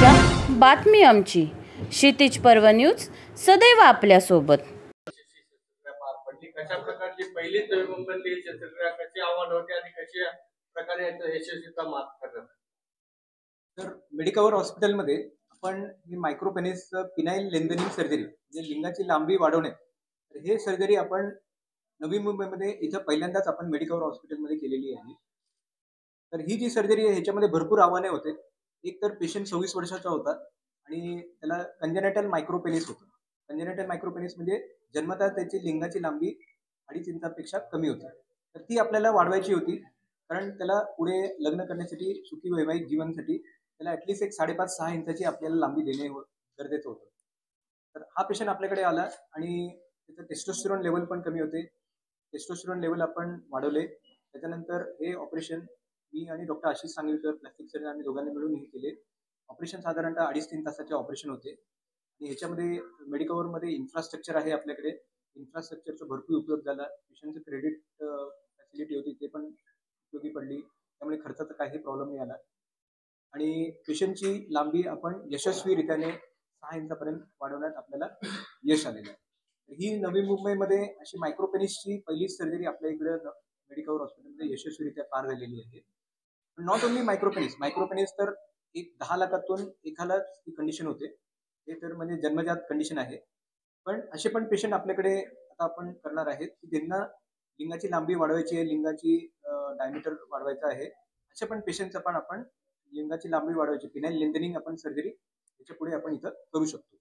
चर्चा, बातमी आमची. क्षितिज पर्व न्यूज सदैव आपल्यासोबत. पार पडली कशा प्रकारची पहिली नवी मुंबईतली शस्त्रक्रिया कशी आव्हान होते आणि कशा प्रकारे यशस्वीता मात करतात? तर मेडिकवर हॉस्पिटलमध्ये आपण ही मायक्रोपेनिस पिनाईल लेंथनिंग सर्जरी म्हणजे लिंगाची लांबी वाढवणे, तर हे सर्जरी आपण नवी मुंबईमध्ये इथं पहिल्यांदाच आपण मेडिकवर हॉस्पिटलमध्ये केलेली आहे. तर ही जी सर्जरी आहे ह्याच्यामध्ये भरपूर आव्हाने होते. एक तर पेशंट 26 वर्षाचा होता आणि त्याला कंजेनेटल मायक्रोपेनिस होतं. कंजेनेटल मायक्रोपेनिस म्हणजे जन्मतः त्याची लिंगाची लांबी 2.5 इंचापेक्षा कमी होती. तर ती आपल्याला वाढवायची होती, कारण त्याला पुढे लग्न करण्यासाठी, सुखी वैवाहिक जीवनासाठी त्याला ॲटलिस्ट एक 5.5-6 इंचाची आपल्याला लांबी देणे गरजेचं होतं. तर हा पेशंट आपल्याकडे आला आणि त्याचं टेस्टोस्टेरॉन लेवल पण कमी होते. टेस्टोस्टेरॉन लेवल आपण वाढवले. त्याच्यानंतर हे ऑपरेशन मी आणि doctor Ashish Sanglikar plastic surgeon आम्ही दोघांनी मिळून हे केले. ऑपरेशन साधारणतः 2.5-3 तासाचे ऑपरेशन होते आणि ह्याच्यामध्ये मेडिकवरमध्ये इन्फ्रास्ट्रक्चर आहे आपल्याकडे. इन्फ्रास्ट्रक्चरचा भरपूर उपयोग झाला. पेशंटचं क्रेडिट फॅसिलिटी होती ते पण उपयोगी पडली. त्यामुळे खर्चाचा काही प्रॉब्लेम नाही आला आणि पेशंटची लांबी आपण यशस्वीरित्याने 6 इंचापर्यंत वाढवण्यात आपल्याला यश आलेलं आहे. ही नवी मुंबईमध्ये अशी मायक्रोपेनिसची पहिली सर्जरी आपल्या इकडे मेडिकवर हॉस्पिटलमध्ये यशस्वीरित्या पार झालेली आहे. नॉट ओन्ली मायक्रोपेनिस तर एक 10 लाखातून एकालाच ही कंडिशन होते. हे तर म्हणजे जन्मजात कंडिशन आहे. पण असे पण पेशंट आपल्याकडे आता आपण करणार आहेत की ज्यांना लिंगाची लांबी वाढवायची आहे, लिंगाची डायमीटर वाढवायचा आहे. अशा पण पेशंटचा पण आपण लिंगाची लांबी वाढवायची पिनाईल लेंथनिंग आपण सर्जरी याच्या पुढे आपण इथं करू शकतो.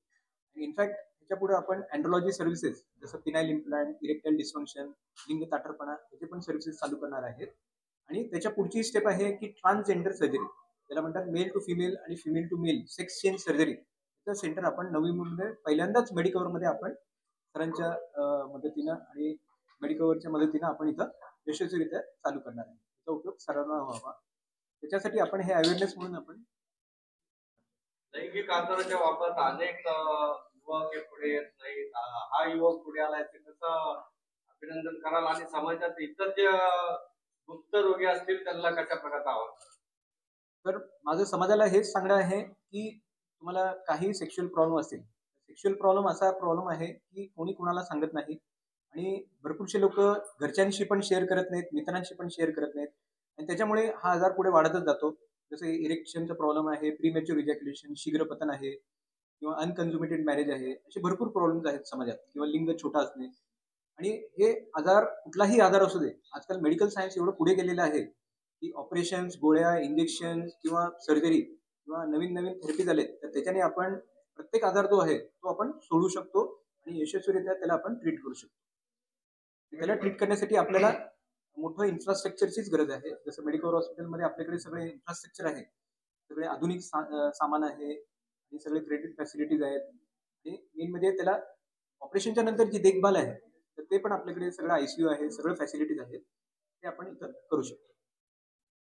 आणि इनफॅक्ट ह्याच्या पुढे आपण अँड्रोलॉजी सर्व्हिसेस जसं पिनाईल इम्प्लांट, इरेक्टाईल डिस्फंक्शन, लिंग ताठरपणा याचे पण सर्व्हिसेस चालू करणार आहेत. आणि त्याच्या पुढची स्टेप आहे की ट्रान्सजेंडर सर्जरी, त्याला म्हणतात मेल टू फिमेल आणि female to male sex change surgery. त्याचं सेंटर आपण नवी मुंबईमध्ये पहिल्यांदाच मेडिकवरमध्ये आपण सरांच्या मदतीनं आणि मेडिकवरच्या मदतीनं आपण इथं यशस्वीरित्या चालू करणार आहे. त्याचा उपयोग सर्वांना व्हावा त्याच्यासाठी आपण हे अवेअरनेस म्हणून आपण लैंगिक आंदोलनाच्या वापरात अनेक युवक हे पुढे येत नाहीत. हा युवक पुढे आलाय ते कसं अभिनंदन कराल आणि समाजात इतर जे गुप्त रोगी असतील त्यांना कशा प्रकारचा आव्हान? तर माझं समाजाला हेच सांगणं आहे की तुम्हाला काही सेक्शुअल प्रॉब्लेम असतील, सेक्शुअल प्रॉब्लेम असा प्रॉब्लेम आहे की कोणी कुणाला सांगत नाही आणि भरपूरसे लोक घरच्यांशी पण शेअर करत नाहीत, मित्रांशी पण शेअर करत नाहीत आणि त्याच्यामुळे हा आजार पुढे वाढतच जातो. जसं इरेक्शनचा प्रॉब्लेम आहे, प्रीमॅच्युअर इजॅक्युलेशन, शीघ्रपतन आहे किंवा अनकन्झ्युमेटेड मॅरेज आहे. असे भरपूर प्रॉब्लेम्स आहेत समाजात किंवा लिंग छोटा असणे आणि हे आजार कुठलाही आजार असू दे, आजकाल मेडिकल सायन्स एवढं पुढे गेलेलं आहे की ऑपरेशन्स, गोळ्या, इंजेक्शन किंवा सर्जरी किंवा नवीन नवीन थेरपी झालेत, तर त्याच्याने आपण प्रत्येक आजार जो आहे तो आपण सोडू शकतो आणि यशस्वीरित्या त्याला आपण ट्रीट करू शकतो. त्याला ट्रीट करण्यासाठी आपल्याला मोठं इन्फ्रास्ट्रक्चरचीच गरज आहे. जसं मेडिकल हॉस्पिटलमध्ये आपल्याकडे सगळे इन्फ्रास्ट्रक्चर आहे, सगळे आधुनिक सामान आहे आणि सगळे क्रेडिट फॅसिलिटीज आहेत आणि मेन म्हणजे त्याला ऑपरेशनच्या नंतर जी देखभाल आहे तर ते पण आपल्याकडे सगळं ICU आहे, सगळं फॅसिलिटीज आहेत, ते आपण इथं करू शकतो.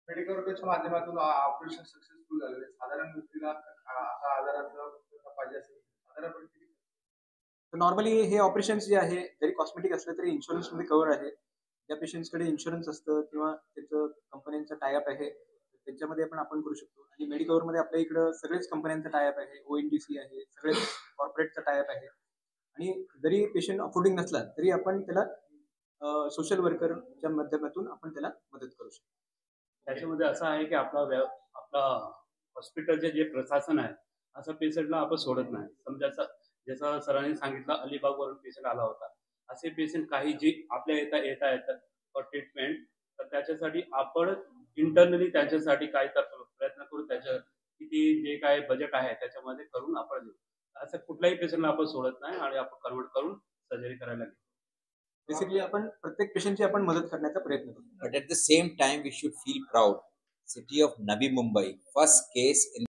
मेडिकलच्या माध्यमातून ऑपरेशन सक्सेसफुल झालेले साधारण व्यक्तीला असा आजाराचा पाहिजे असेल साधारणपणे तर नॉर्मली हे ऑपरेशन्स जे आहे जरी कॉस्मेटिक असलं तरी इन्शुरन्समध्ये कव्हर आहे. ज्या पेशंट्सकडे इन्शुरन्स असतं किंवा त्याचं कंपन्यांचं टायअप आहे त्यांच्यामध्ये आपण करू शकतो आणि मेडिकवरमध्ये आपल्या इकडं सगळेच कंपन्यांचं टायअप आहे, ONGC आहे, सगळेच कॉर्पोरेटचा टायअप आहे आणि जरी पेशंट अफोर्डिंग नसला तरी आपण त्याला सोशल वर्करच्या माध्यमातून आपण त्याला मदत करू शकतो. त्याच्यामध्ये असं आहे की आपला हॉस्पिटलचे जे प्रशासन आहे असं पेशंटला आपण सोडत नाही. समजा जसं सरांनी सांगितलं अलिबागवरून पेशंट आला होता, असे पेशंट काही जे आपल्या येतात फॉर ट्रीटमेंट, तर त्याच्यासाठी आपण इंटरनली त्यांच्यासाठी काही तर प्रयत्न करू, त्याच्या किती जे काय बजेट आहे त्याच्यामध्ये करून आपण देऊ. असं कुठल्याही पेशंटला आपण सोडत नाही आणि आपण कन्वर्ट करून सर्जरी करायला घेतो. बेसिकली आपण प्रत्येक पेशंटची आपण मदत करण्याचा प्रयत्न करतो. But at the same time, we should feel proud. City of Navi Mumbai, first case in